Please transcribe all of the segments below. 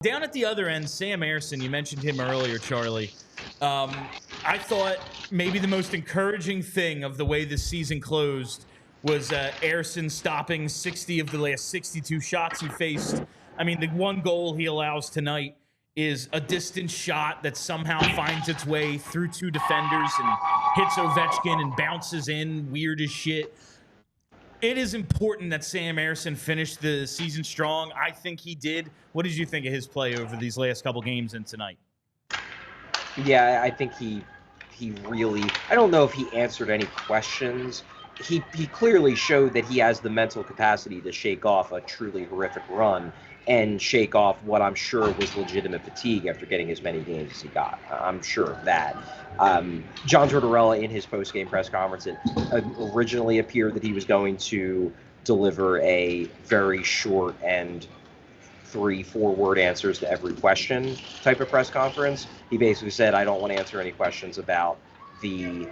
Down at the other end, Sam Ersson, you mentioned him earlier, Charlie. I thought maybe the most encouraging thing of the way this season closed was Ersson stopping 60 of the last 62 shots he faced. I mean, the one goal he allows tonight is a distant shot that somehow finds its way through two defenders and hits Ovechkin and bounces in weird as shit. It is important that Sam Ersson finished the season strong. I think he did. What did you think of his play over these last couple games and tonight? Yeah, I think he really, I don't know if he answered any questions. He clearly showed that he has the mental capacity to shake off a truly horrific run and shake off what I'm sure was legitimate fatigue after getting as many games as he got. I'm sure of that. John Tortorella, in his post-game press conference, it originally appeared that he was going to deliver a very short and 3-4 word answers to every question type of press conference. He basically said, I don't want to answer any questions about the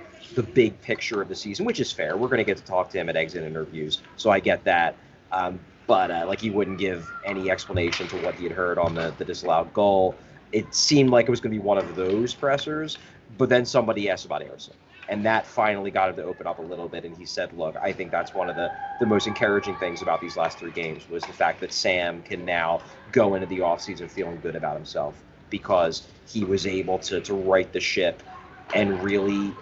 big picture of the season, which is fair. We're going to get to talk to him at exit interviews, so I get that. But like, he wouldn't give any explanation to what he had heard on the disallowed goal. It seemed like it was going to be one of those pressers, but then somebody asked about Ersson, and that finally got him to open up a little bit, and he said, look, I think that's one of the most encouraging things about these last 3 games was the fact that Sam can now go into the offseason feeling good about himself because he was able to right the ship and really,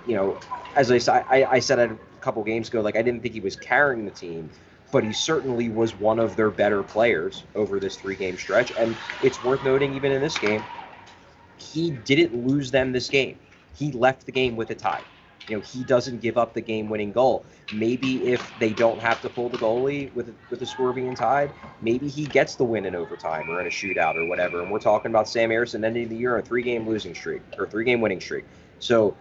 as I said a couple games ago, like, I didn't think he was carrying the team, but he certainly was one of their better players over this 3-game stretch. And it's worth noting, even in this game, he didn't lose them this game. He left the game with a tie. He doesn't give up the game-winning goal. Maybe if they don't have to pull the goalie with the score being tied, maybe he gets the win in overtime or in a shootout or whatever. And we're talking about Sam Ersson ending the year on a 3-game losing streak or 3-game winning streak. So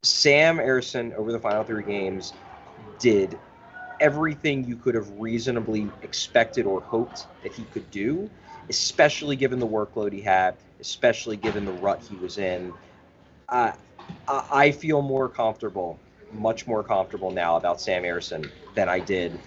Sam Ersson over the final 3 games did everything you could have reasonably expected or hoped that he could do, especially given the workload he had, especially given the rut he was in. I feel more comfortable, much more comfortable now about Sam Ersson than I did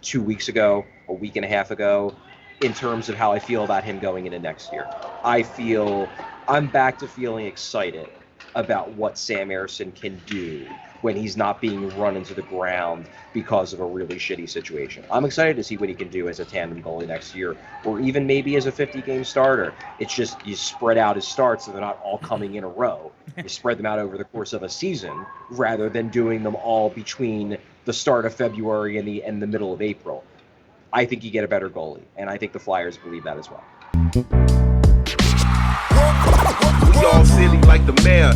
2 weeks ago, a week and a half ago, in terms of how I feel about him going into next year. I'm back to feeling excited about what Sam Ersson can do when he's not being run into the ground because of a really shitty situation. I'm excited to see what he can do as a tandem goalie next year, or even maybe as a 50-game starter. It's just you spread out his starts so they're not all coming in a row. You spread them out over the course of a season rather than doing them all between the start of February and the middle of April. I think you get a better goalie, and I think the Flyers believe that as well. We all silly like the mayor.